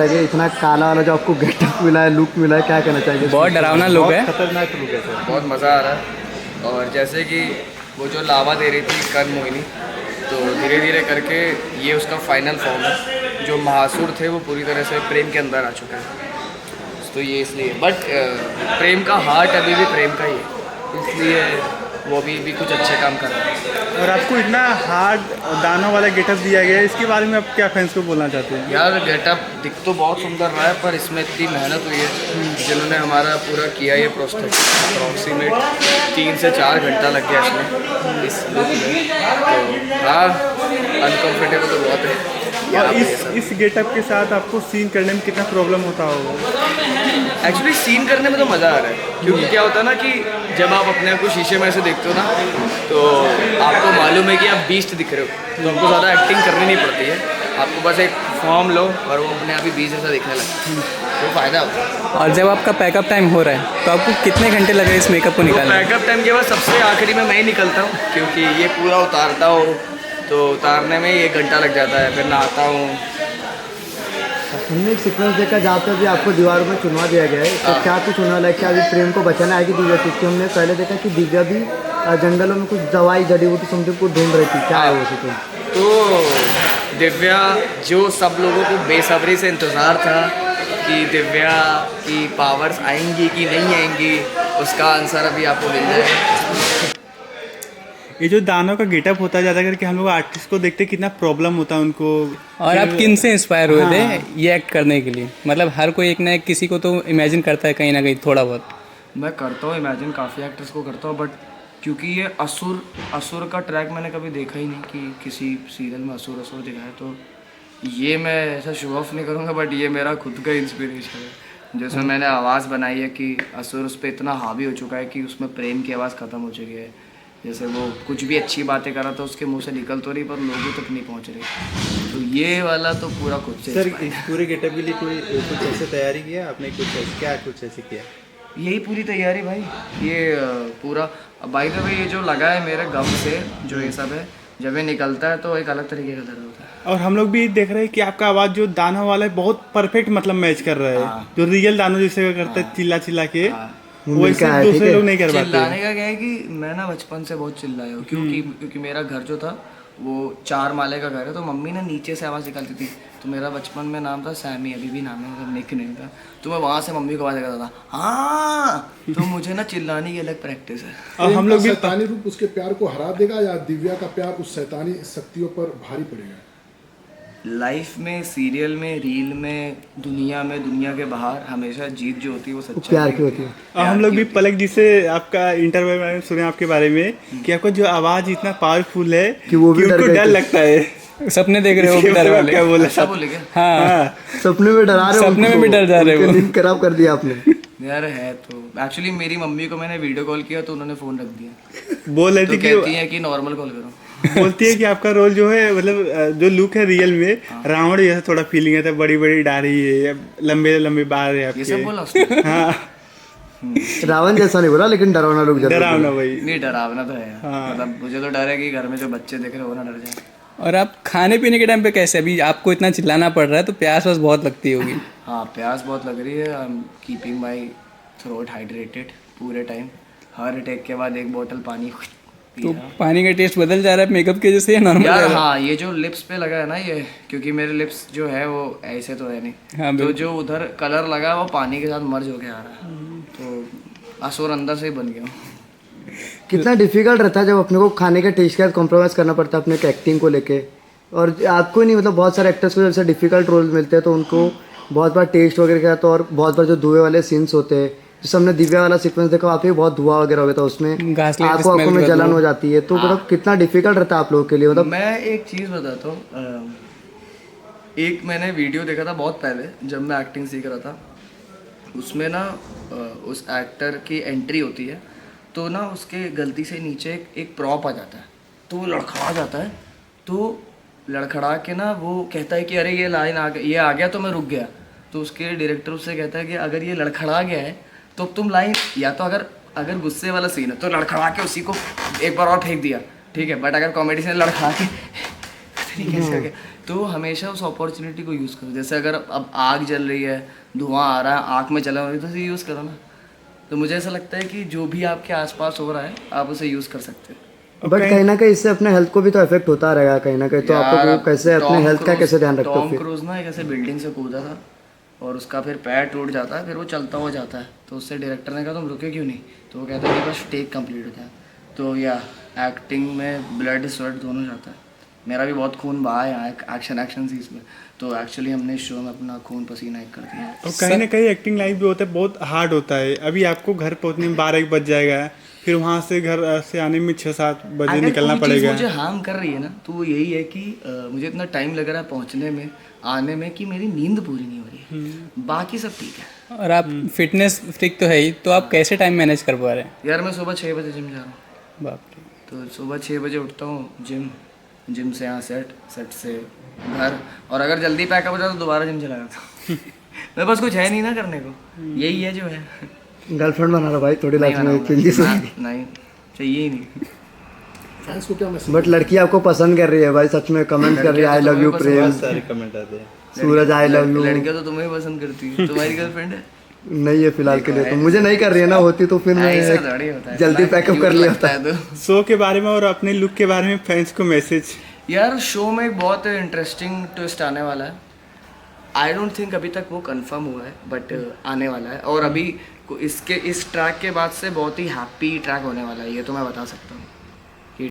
लगे इतना काला वाला जो आपको गेटअप मिला है, लुक मिला है, क्या कहना चाहिए? बहुत डरावना लुक है, खतरनाक लुक है सर। बहुत मज़ा आ रहा है। और जैसे कि वो जो लावा दे रही थी कर्ण मोहिनी, तो धीरे धीरे करके ये उसका फाइनल फॉर्म है। जो महासुर थे वो पूरी तरह से प्रेम के अंदर आ चुके हैं, तो ये इसलिए। बट प्रेम का हार्ट अभी भी प्रेम का ही है, इसलिए वो भी कुछ अच्छे काम कर रहा है। और आपको इतना हार्ड दानों वाला गेटअप दिया गया है, इसके बारे में आप क्या फैंस को बोलना चाहते हैं? यार गेटअप दिख तो बहुत सुंदर रहा है, पर इसमें इतनी मेहनत हुई है जिन्होंने हमारा पूरा किया। ये प्रोसेस अप्रॉक्सीमेट 3 से 4 घंटा लग गया इसमें, इस लुक में। तो हाँ, अनकम्फर्टेबल तो बहुत है। और इस गेटअप के साथ आपको सीन करने में कितना प्रॉब्लम होता होगा? एक्चुअली सीन करने में तो मज़ा आ रहा है, क्योंकि क्या होता है ना कि जब आप अपने आप को शीशे में ऐसे देखते हो ना, तो आपको मालूम है कि आप बीस्ट दिख रहे हो, तो आपको ज़्यादा एक्टिंग करनी नहीं पड़ती है। आपको बस एक फॉर्म लो और वो अपने आप ही बीस्ट जैसा दिखने लगता है, तो फ़ायदा होता है। और जब आपका पैकअप टाइम हो रहा है तो आपको कितने घंटे लग रहे हैं इस मेकअप को निकालने में? पैकअप टाइम के बाद सबसे आखिरी में मैं ही निकलता हूँ, क्योंकि ये पूरा उतारता हूँ तो उतारने में ही 1 घंटा लग जाता है, फिर नहाता हूँ। हमने एक सीक्वेंस देखा जहाँ पे भी आपको दीवारों में चुनवा दिया गया है, तो क्या कुछ होने वाला है? क्या अभी प्रेम को बचाना है कि दिव्या? क्योंकि हमने पहले देखा कि दिव्या भी जंगलों में कुछ दवाई जड़ी बूटी समझो को ढूंढ रही थी, क्या है वो सीक्वेंस? तो दिव्या, जो सब लोगों को बेसब्री से इंतज़ार था कि दिव्या की पावर्स आएंगी कि नहीं आएंगी, उसका आंसर अभी आपको मिल जाएगा। ये जो दानों का गेटअप होता है, ज़्यादा करके हम लोग आर्टिस्ट को देखते कितना प्रॉब्लम होता है उनको। और आप किन से इंस्पायर हुए थे हाँ। ये एक्ट करने के लिए? मतलब हर कोई एक ना एक किसी को तो इमेजिन करता है कहीं ना कहीं थोड़ा बहुत। मैं करता हूँ इमेजिन, काफ़ी एक्टर्स को करता हूँ, बट क्योंकि ये असुर का ट्रैक मैंने कभी देखा ही नहीं कि किसी सीरियल में असुर दिखाया, तो ये मैं ऐसा शो ऑफ नहीं करूँगा, बट ये मेरा खुद का इंस्पिरेशन है। जिसमें मैंने आवाज़ बनाई है कि असुर उस पर इतना हावी हो चुका है कि उसमें प्रेम की आवाज़ ख़त्म हो चुकी है। जैसे वो कुछ भी अच्छी बातें कर रहा था, उसके मुंह से निकल तो रही पर लोगों तक नहीं पहुंच रही। तो ये वाला तो पूरा खुद से सर, इस पूरे गेटअप के लिए कोई कुछ ऐसे तैयारी किया आपने? कुछ ऐसे किया? यही पूरी तैयारी भाई, ये पूरा। बाय द वे, ये जो लगा है मेरे गम से, जो ये सब है, जब ये निकलता है तो एक अलग तरीके का दर्द होता है। और हम लोग भी देख रहे हैं कि आपका आवाज़ जो दानों वाला है बहुत परफेक्ट मतलब मैच कर रहा है। हाँ। जो रियल दानों जैसे करते हैं चिल्ला चिल्ला के, हाँ। वैसे दूसरे लोग नहीं कर पाते। चिल्लाने का क्या है कि मैं ना बचपन से बहुत चिल्लाया हूँ, क्योंकि मेरा घर जो था वो 4 माले का घर है, तो मम्मी ने नीचे से आवाज़ निकालती थी। तो मेरा बचपन में नाम था सैमी, अभी भी नाम है, मतलब निक नहीं था। तो मैं वहाँ से मम्मी को आवाज़ करता था, हाँ। तो मुझे ना चिल्लाने की अलग प्रैक्टिस है। और हम लोग भी शैतानी रूप उसके प्यार को हरा देगा, या दिव्या का प्यार उस शैतानी शक्तियों पर भारी पड़ेगा? लाइफ में, सीरियल में, रील में, दुनिया के बाहर हमेशा जीत जो होती है वो सच्चाई प्यार की होती है। और हम लोग भी पलक जी से आपका इंटरव्यू में सुने आपके बारे में कि आपका जो आवाज़ इतना पावरफुल है कि वो भी उनको डर लगता है। सपने देख रहे हो डर वाले? क्या बोला? ऐसा बोले क्या? हाँ, सपने में डरा रहे हो? सपने में भी डर जा रहे हो। नींद खराब कर दिया आपने। यार है तो एक्चुअली मेरी मम्मी को मैंने वीडियो कॉल किया तो उन्होंने फ़ोन रख दिया। बोल रही तो थी कहती है कि नॉर्मल कॉल करो। बोलती है कि आपका रोल जो है, मतलब जो लुक है रियल में रावण जैसा थोड़ा फीलिंग है, बड़ी बड़ी दाढ़ी है, लंबे लंबे बाल है आपके। ये सब बोला उसने? हाँ, रावण जैसा नहीं बोला, लेकिन डरावना लोग जरूर डरावना भाई। नहीं, डरावना तो है। हाँ। मतलब मुझे तो डर है कि घर में जो बच्चे देख रहे हो ना डर जाए। और आप खाने पीने के टाइम पे कैसे? अभी आपको इतना चिल्लाना पड़ रहा है तो प्यास वास बहुत लगती होगी। हाँ, प्यास बहुत लग रही है। I am keeping my throat hydrated पूरे टाइम। हर टेक के बाद 1 बोतल पानी पी तो रहा हूं। पानी का टेस्ट बदल जा रहा है मेकअप के जैसे या नॉर्मल? यार हाँ, ये जो लिप्स पे लगा है ना, ये क्योंकि मेरे लिप्स जो है वो ऐसे तो है नहीं। हाँ, तो बिल्कुल। जो उधर कलर लगा है वो पानी के साथ मर्ज होके आ रहा है, तो असुर अंदर से ही बन गया। कितना डिफिकल्ट रहता है जब अपने को खाने के टेस्ट के साथ कॉम्प्रोमाइज़ करना पड़ता है अपने एक्टिंग को लेके। और आपको नहीं, मतलब बहुत सारे एक्टर्स को जैसे डिफिकल्ट रोल मिलते हैं तो उनको बहुत बार टेस्ट वगैरह का, तो और बहुत बार जो धुएं वाले सीन्स होते हैं, जैसे हमने दिव्या वाला सीक्वेंस देखा, वहाँ पे बहुत धुआं वगैरह हो गया था, उसमें घासलेट आंखों smell में की जलन बदबू। हो जाती है। तो मतलब कितना डिफिकल्ट रहता है आप लोगों के लिए? मतलब मैं एक चीज़ बताता हूँ। एक मैंने वीडियो देखा था बहुत पहले, जब मैं एक्टिंग सीख रहा था। उसमें ना उस एक्टर की एंट्री होती है, तो ना उसके गलती से नीचे एक प्रॉप आ जाता है, तो वो लड़खड़ा जाता है। तो लड़खड़ा के ना वो कहता है कि अरे ये लाइन ये आ गया तो मैं रुक गया। तो उसके डायरेक्टर उससे कहता है कि अगर ये लड़खड़ा गया है तो तुम लाइन, या तो अगर गुस्से वाला सीन है तो लड़खड़ा के उसी को एक बार और फेंक दिया, ठीक है। बट अगर कॉमेडी सीन लड़खड़ा के कैसे हो गया, तो हमेशा उस अपॉर्चुनिटी को यूज़ करो। जैसे अगर अब आग जल रही है, धुआं आ रहा है, आँख में चला हुआ है, तो उसे यूज़ करो ना। तो मुझे ऐसा लगता है कि जो भी आपके आसपास हो रहा है आप उसे यूज़ कर सकते हो। बट कहीं ना कहीं इससे अपने हेल्थ को भी तो इफेक्ट होता रहेगा कहीं ना कहीं, तो आप यार, लोग कैसे अपने हेल्थ का कैसे ध्यान रखते हो टॉम फिर? क्रूज ना एक ऐसे बिल्डिंग से कूदा था और उसका फिर पैर टूट जाता है, फिर वो चलता हुआ जाता है। तो उससे डायरेक्टर ने कहा तुम रुके क्यों नहीं, तो वो कहता है कि बस टेक कंप्लीट हो जाए। तो या एक्टिंग में ब्लड स्वेट दोनों जाता है। मेरा भी बहुत खून बहा है यहाँ एक्शन सीन्स में, तो एक्चुअली हमने इस शो में अपना खून पसीना एक कर दिया। और कहीं ना कहीं एक्टिंग लाइफ भी होता है, बहुत हार्ड होता है। अभी आपको घर पहुंचने में 12-1 बज जाएगा, फिर वहां से घर से आने में 6-7 बजे अगर निकलना कोई चीज़ पड़ेगा। मुझे हार्म कर रही है ना, तो वो यही है कि मुझे इतना टाइम लग रहा है पहुंचने में, आने में, कि मेरी नींद पूरी नहीं हो रही है। बाकी सब ठीक है। और आप फिटनेस फ्रीक तो है ही, तो आप कैसे टाइम मैनेज कर पा रहे हैं? यार मैं सुबह 6 बजे जिम जा रहा हूँ। बाप रे। तो सुबह 6 बजे उठता हूँ, जिम से यहाँ सेट से घर, और अगर जल्दी पैकअप हो जाता तो दोबारा जिम चला जाता हूँ। मेरे पास कुछ है नहीं ना करने को, यही है जो है। गर्लफ्रेंड बना रहा भाई थोड़ी लाइफ में नहीं चेंजेस। नहीं चाहिए ही नहीं। फैंस को क्या मैसेज? बट लड़की आपको पसंद कर रही है भाई, सच में कमेंट कर रही है आई लव यू प्रेम, सारे कमेंट आते हैं। सूरज आई लव यू। लड़कियां तो तुम्हें ही पसंद करती है, तुम्हारी गर्लफ्रेंड है? नहीं है फिलहाल के लिए, तो मुझे नहीं कर रही है ना, होती तो फिर ऐसा मैं थोड़ी होता है, जल्दी इतना पैकअप कर cute लिया लगता होता। है तो। शो के बारे में और अपने लुक के बारे में फैंस को मैसेज। यार शो में एक बहुत इंटरेस्टिंग ट्विस्ट आने वाला है। आई डोंट थिंक अभी तक वो कंफर्म हुआ है, बट आने वाला है। और अभी इस ट्रैक के बाद से बहुत ही हैप्पी ट्रैक होने वाला है, ये तो मैं बता सकता हूँ।